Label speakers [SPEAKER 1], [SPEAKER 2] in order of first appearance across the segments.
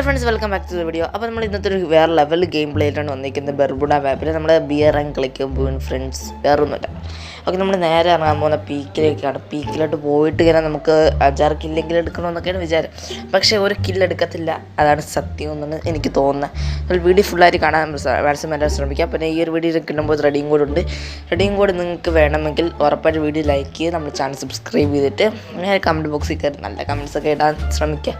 [SPEAKER 1] Hello friends, welcome back to the video. അപ്പോൾ നമ്മൾ ഇന്നത്തെ ഒരു വേറെ ലെവൽ ഗെയിം പ്ലേ ആയിട്ടാണ് വന്നിരിക്കുന്നത്. ബെർബുഡ മാപ്പിൽ നമ്മൾ ബിയർ ആൻഡ് കളിക്കുമ്പോൾ ഫ്രണ്ട്സ് വേറൊന്നുമില്ല. ഓക്കെ, നമ്മൾ നേരെ ഇറങ്ങാൻ പോകുന്ന പീക്കിലേക്കാണ്. പീക്കിലോട്ട് പോയിട്ട് ഇങ്ങനെ നമുക്ക് 5-6 കില്ലെങ്കിലും എടുക്കണമെന്നൊക്കെയാണ് വിചാരം. പക്ഷേ ഒരു കില്ലെടുക്കത്തില്ല, അതാണ് സത്യം എന്നാണ് എനിക്ക് തോന്നുന്നത്. നമ്മൾ വീഡിയോ ഫുള്ളായിട്ട് കാണാൻ മാക്സിമം എല്ലാം ശ്രമിക്കാം. പിന്നെ ഈ ഒരു വീഡിയോ കിട്ടുമ്പോൾ റെഡിയും കോഡ് ഉണ്ട്. റെഡിയും കോഡ് നിങ്ങൾക്ക് വേണമെങ്കിൽ ഉറപ്പായിട്ട് വീഡിയോ ലൈക്ക് ചെയ്ത് നമ്മുടെ ചാനൽ സബ്സ്ക്രൈബ് ചെയ്തിട്ട് നേരെ കമൻറ്റ് ബോക്സിൽ കയറി നല്ല കമൻറ്റ്സൊക്കെ ഇടാൻ ശ്രമിക്കുക.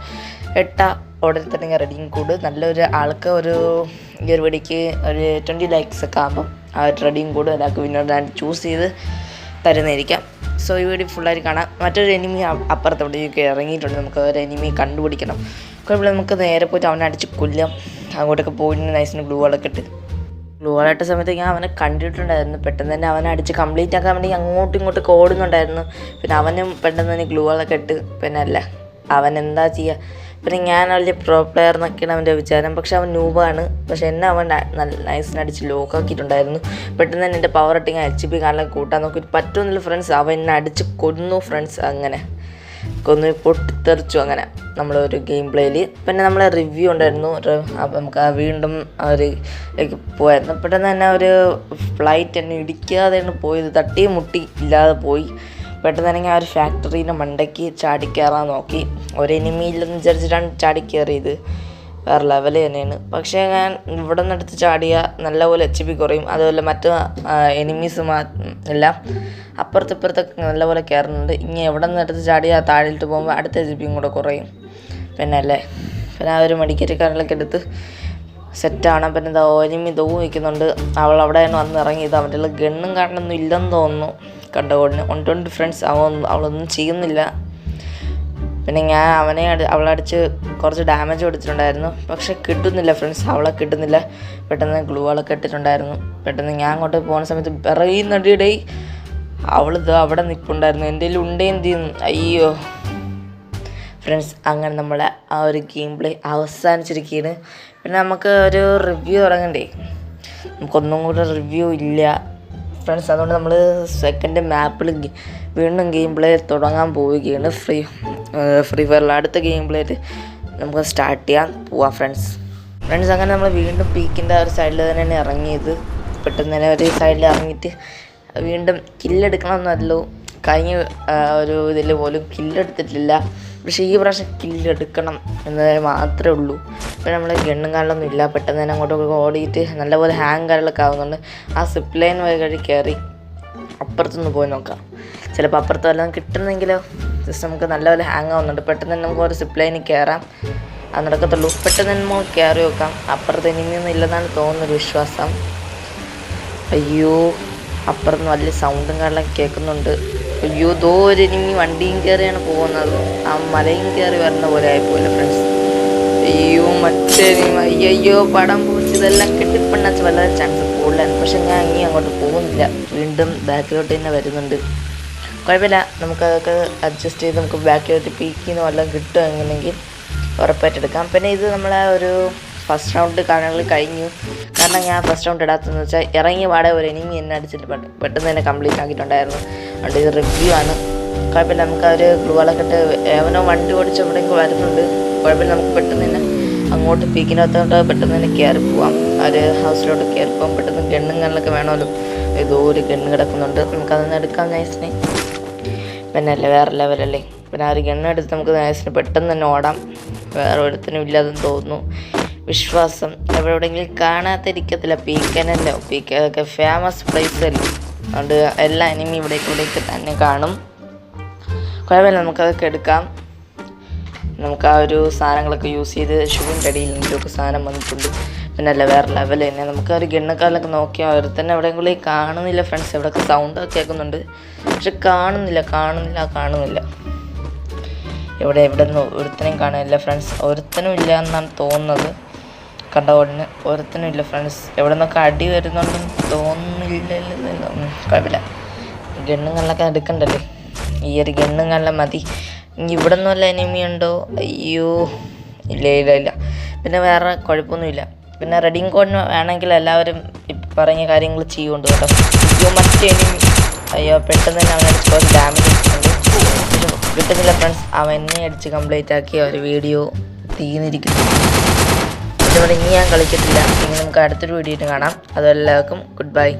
[SPEAKER 1] ഉടനെ തന്നെ റെഡിയും കോഡ് നല്ലൊരു ആൾക്ക് ഒരു ഈ ഒരു വീഡിയോക്ക് ഒരു 20 ലൈക്സ് ഒക്കെ ആകുമ്പം ആ ഒരു റെഡിയും കോഡ് ഒരാൾക്ക് വിന്നറായിട്ട് ചൂസ് ചെയ്ത് തരുന്നതായിരിക്കാം. സോ ഈ വീഡിയോ ഫുള്ളായിട്ട് കാണാം. മറ്റൊരു എനിമി അപ്പുറത്തോട്ടേക്ക് ഇറങ്ങിയിട്ടുണ്ട്. നമുക്ക് ഒരു എനിമി കണ്ടുപിടിക്കണം. കുഴപ്പമില്ല, നമുക്ക് നേരെ പോയിട്ട് അവനെ അടിച്ച് കൊല്ലാം. അങ്ങോട്ടൊക്കെ പോയിട്ട് നൈസിന് ഗ്ലൂ വാളൊക്കെ ഇട്ട് ഗ്ലൂ വാളിട്ട സമയത്ത് ഞാൻ അവനെ കണ്ടിട്ടുണ്ടായിരുന്നു. പെട്ടെന്ന് തന്നെ അവനെ അടിച്ച് കംപ്ലീറ്റ് ആക്കാൻ വേണ്ടി അങ്ങോട്ടും ഇങ്ങോട്ടും ഓടുന്നുണ്ടായിരുന്നു. പിന്നെ അവനും പെട്ടെന്ന് തന്നെ ഗ്ലൂ വാളൊക്കെ ഇട്ട് പിന്നെ അല്ല അവൻ എന്താ ചെയ്യുക. പിന്നെ ഞാൻ വലിയ പ്രോ പ്ലെയർ എന്നൊക്കെയാണ് അവൻ്റെ വിചാരം. പക്ഷെ അവൻ നൂബാണ്. പക്ഷെ എന്നെ അവൻ നല്ല നൈസിനടിച്ച് ലോക്കാക്കിയിട്ടുണ്ടായിരുന്നു. പെട്ടെന്ന് തന്നെ എൻ്റെ പവർ ഇട്ടിങ് HP കാലം കൂട്ടാൻ നോക്കി പറ്റുന്നില്ല ഫ്രണ്ട്സ്. അവൻ എന്നെ അടിച്ച് കൊന്നു ഫ്രണ്ട്സ്. അങ്ങനെ കൊന്നു പൊട്ടിത്തെറിച്ചു. അങ്ങനെ നമ്മളൊരു ഗെയിം പ്ലേയിൽ പിന്നെ നമ്മളെ റിവ്യൂ ഉണ്ടായിരുന്നു. അപ്പം നമുക്ക് വീണ്ടും ഒരു പോയായിരുന്നു. പെട്ടെന്ന് തന്നെ ഒരു ഫ്ലൈറ്റ് എന്നെ ഇടിക്കാതെയാണ് പോയത്. തട്ടി മുട്ടി ഇല്ലാതെ പോയി. പെട്ടെന്ന് തന്നെ ഞാൻ ഒരു ഫാക്ടറീൻ്റെ മണ്ടയ്ക്ക് ചാടിക്കയറാൻ നോക്കി. ഒരു എനിമിയില്ലെന്ന് വിചാരിച്ചിട്ടാണ് ചാടിക്കയറിയത്. വേറെ ലെവൽ തന്നെയാണ്. പക്ഷേ ഞാൻ ഇവിടെ നിന്നെടുത്ത് ചാടിയ നല്ലപോലെ HP കുറയും. അതുപോലെ മറ്റ് എനിമീസ് എല്ലാം അപ്പുറത്തിപ്പുറത്തൊക്കെ നല്ലപോലെ കയറുന്നുണ്ട്. ഇനി എവിടെ നിന്നെടുത്ത് ചാടിയ താഴോട്ട് പോകുമ്പോൾ അടുത്ത HPയും കൂടെ കുറയും. പിന്നെ അല്ലേ പിന്നെ ആ ഒരു മെഡിക്കറ്റ് എടുത്ത് സെറ്റാണ്. പിന്നെ എന്താ എനിമി നിൽക്കുന്നുണ്ട്. അവൾ അവിടെയാണ് വന്ന് ഇറങ്ങിയത്. അവൻ്റെ ഗണ്ണും കാണണമെന്നും ഇല്ലെന്ന് തോന്നുന്നു. കണ്ടോടിന് 120 ഫ്രണ്ട്സ്. അവളൊന്നും ചെയ്യുന്നില്ല. പിന്നെ ഞാൻ അവളടിച്ച് കുറച്ച് ഡാമേജ് കൊടുത്തിട്ടുണ്ടായിരുന്നു. പക്ഷെ കിട്ടുന്നില്ല ഫ്രണ്ട്സ്, അവളെ കിട്ടുന്നില്ല. പെട്ടെന്ന് ഗ്ലൂ വാളൊക്കെ ഇട്ടിട്ടുണ്ടായിരുന്നു. പെട്ടെന്ന് ഞാൻ അങ്ങോട്ട് പോകുന്ന സമയത്ത് പിറയുന്നടിയുടെ അവളിത് അവിടെ നിൽപ്പുണ്ടായിരുന്നു. എൻ്റെ കയ്യിൽ ഉണ്ടേ എന്ത് ചെയ്യുന്നു. അയ്യോ ഫ്രണ്ട്സ്, അങ്ങനെ നമ്മളെ ആ ഒരു ഗെയിം പ്ലേ അവസാനിച്ചിരിക്കുകയാണ്. പിന്നെ നമുക്ക് ഒരു റിവ്യൂ തുടങ്ങണ്ടേ. നമുക്കൊന്നും കൂടെ റിവ്യൂ ഇല്ല ഫ്രണ്ട്സ്. അതുകൊണ്ട് നമ്മൾ സെക്കൻഡ് മാപ്പിൽ വീണ്ടും ഗെയിം പ്ലേ തുടങ്ങാൻ പോവുകയാണ്. ഫ്രീ ഫയറിൽ അടുത്ത ഗെയിം പ്ലേയിട്ട് നമുക്ക് സ്റ്റാർട്ട് ചെയ്യാൻ പോവാം ഫ്രണ്ട്സ്. അങ്ങനെ നമ്മൾ വീണ്ടും പീക്കിൻ്റെ ഒരു സൈഡിൽ തന്നെയാണ് ഇറങ്ങിയത്. പെട്ടെന്ന് തന്നെ ഒരു സൈഡിൽ ഇറങ്ങിയിട്ട് വീണ്ടും കില്ലെടുക്കണമെന്നല്ലോ. കഴിഞ്ഞ ഒരു ഇതിൽ പോലും കില്ലെടുത്തിട്ടില്ല. പക്ഷേ ഈ പ്രാവശ്യം കില്ലെടുക്കണം എന്നത് മാത്രമേ ഉള്ളൂ. ഇപ്പോൾ നമ്മൾ ഗണ്ണും കാലൊന്നും ഇല്ല. പെട്ടെന്ന് തന്നെ അങ്ങോട്ടൊക്കെ ഓടിയിട്ട് നല്ലപോലെ ഹാങ് കാര്യങ്ങളൊക്കെ ആവുന്നുണ്ട്. ആ സിപ്പ് ലൈൻ വഴി കയറി അപ്പുറത്തുനിന്ന് പോയി നോക്കാം. ചിലപ്പോൾ അപ്പുറത്ത് വല്ലതും കിട്ടുന്നെങ്കിലോ. ജസ്റ്റ് നമുക്ക് നല്ലപോലെ ഹാങ് ആവുന്നുണ്ട്. പെട്ടെന്ന് തന്നെ നമുക്ക് ഒരു സിപ്പ് ലൈനിൽ കയറാം. അത് നടക്കത്തുള്ളൂ. പെട്ടെന്ന് തന്നെ നമുക്ക് കയറി വെക്കാം. അപ്പുറത്ത് ഇനിയൊന്നും ഇല്ലെന്നാണ് തോന്നുന്നൊരു വിശ്വാസം. അയ്യോ, അപ്പുറത്ത് വലിയ സൗണ്ടും കാര്യങ്ങളൊക്കെ കേൾക്കുന്നുണ്ട്. അയ്യോ, ഒരു എനിമി വണ്ടിയും കയറിയാണ് പോകുന്നത്. ആ മലയും കയറി വരുന്ന പോലെ ആയിപ്പോയില്ല ഫ്രണ്ട്സ്. അയ്യോ, മറ്റേ അയ്യോ പടം പോച്ച് ഇതെല്ലാം കെട്ടിപ്പണ്ണാച്ച് വളരെ ചാൻസ് കൂടുതലാണ്. പക്ഷെ ഞാൻ ഇനി അങ്ങോട്ട് പോകുന്നില്ല. വീണ്ടും ബാക്കിലോട്ട് തന്നെ വരുന്നുണ്ട്. കുഴപ്പമില്ല, നമുക്കതൊക്കെ അഡ്ജസ്റ്റ് ചെയ്ത് നമുക്ക് ബാക്കിലോട്ട് പീക്കിന്ന് വല്ലതും കിട്ടുമെങ്കിൽ ഉറപ്പായിട്ടെടുക്കാം. പിന്നെ ഇത് നമ്മളെ ഒരു ഫസ്റ്റ് റൗണ്ട് കാണുകൾ കഴിഞ്ഞു. കാരണം ഞാൻ ഫസ്റ്റ് റൗണ്ട് ഇടാത്തതെന്ന് വെച്ചാൽ ഇറങ്ങിയ പാടെ ഒരു എനിമി എന്നെ അടിച്ചിട്ട് പെട്ടെന്ന് തന്നെ കംപ്ലീറ്റ് ആക്കിയിട്ടുണ്ടായിരുന്നു. അതുകൊണ്ട് ഇത് റിവ്യൂ ആണ്. കുഴപ്പമില്ല, നമുക്ക് അവർ ഗ്ലൂ വാളൊക്കെ ഇട്ട് ഏവനോ വണ്ടി ഓടിച്ച് എവിടെയെങ്കിലും വരുന്നുണ്ട്. കുഴപ്പമില്ല, നമുക്ക് പെട്ടെന്ന് തന്നെ അങ്ങോട്ട് പീക്കിനകത്തോട്ട് പെട്ടെന്ന് തന്നെ കയറി പോവാം. അവർ ഹൗസിലോട്ട് കയറി പോകാം. പെട്ടെന്ന് ഗണ്ണും കണ്ണൊക്കെ വേണമല്ലോ. ഏതോ ഒരു ഗണ്ണ് കിടക്കുന്നുണ്ട്. നമുക്കതൊന്ന് എടുക്കാം നൈസിനെ. പിന്നെ അല്ലേ വേറെ ലെവലല്ലേ. പിന്നെ ആ ഒരു ഗണ്ണെടുത്ത് നമുക്ക് നൈസിന് പെട്ടെന്ന് തന്നെ ഓടാം. വേറെ ഒരുത്തനും ഇല്ലാതെന്ന് തോന്നുന്നു. വിശ്വാസം എവിടെയെങ്കിലും കാണാതിരിക്കത്തില്ല. പീക്കനല്ലോ, പീക്കൊക്കെ ഫേമസ് പ്ലേസ് അല്ലേ. അതുകൊണ്ട് എല്ലാ എനിമി ഇവിടേക്ക് തന്നെ കാണും. കുഴപ്പമില്ല, നമുക്കതൊക്കെ എടുക്കാം. നമുക്ക് ആ ഒരു സാധനങ്ങളൊക്കെ യൂസ് ചെയ്ത് ഷൂവിൻ്റെ അടിയിൽ നിന്നൊക്കെ സാധനം വന്നിട്ടുണ്ട്. പിന്നെ അല്ല വേറെ ലെവൽ തന്നെ. നമുക്ക് ആ ഒരു ഗണ്ണക്കാലൊക്കെ നോക്കിയാൽ അവർ തന്നെ എവിടെയെങ്കിലും കാണുന്നില്ല ഫ്രണ്ട്സ്. എവിടെയൊക്കെ സൗണ്ടൊക്കെ കേൾക്കുന്നുണ്ട്. പക്ഷെ കാണുന്നില്ല. എവിടെ നിന്ന് ഒരുത്തനെയും കാണുന്നില്ല ഫ്രണ്ട്സ്. ഒരുത്തനും ഇല്ല എന്നാണ് തോന്നുന്നത്. കണ്ട ഉടനെ ഒരുത്തനും ഇല്ല ഫ്രണ്ട്സ്. എവിടെ നിന്നൊക്കെ അടി വരുന്നുണ്ടെന്ന് തോന്നുന്നില്ല. കുഴപ്പമില്ല, ഗണ്ണുകളിലൊക്കെ എടുക്കണ്ടല്ലേ. ഈ ഒരു ഗണ്ണുകളിലെ മതി. ഇവിടെ നിന്നും വല്ല എനിമി ഉണ്ടോ? അയ്യോ, ഇല്ല. പിന്നെ വേറെ കുഴപ്പമൊന്നുമില്ല. പിന്നെ റെഡിങ് കോഡിന് വേണമെങ്കിൽ എല്ലാവരും പറഞ്ഞ കാര്യങ്ങൾ ചെയ്യുന്നുണ്ട് കേട്ടോ. അയ്യോ, മറ്റേ എനിമി അയ്യോ പെട്ടെന്ന് തന്നെ അവനടിച്ച് കുറച്ച് ഡാമേജ് കിട്ടുന്നുണ്ട്. കിട്ടുന്നില്ല ഫ്രണ്ട്സ്. അവനെ അടിച്ച് കംപ്ലീറ്റ് ആക്കിയ ഒരു വീഡിയോ തീർന്നിരിക്കുന്നു. ഇതുപോലെ ഇനി ഞാൻ കളിക്കത്തില്ല. ഇനി നമുക്ക് അടുത്തൊരു വീഡിയോ കാണാം. അതുപോലെ എല്ലാവർക്കും ഗുഡ് ബൈ.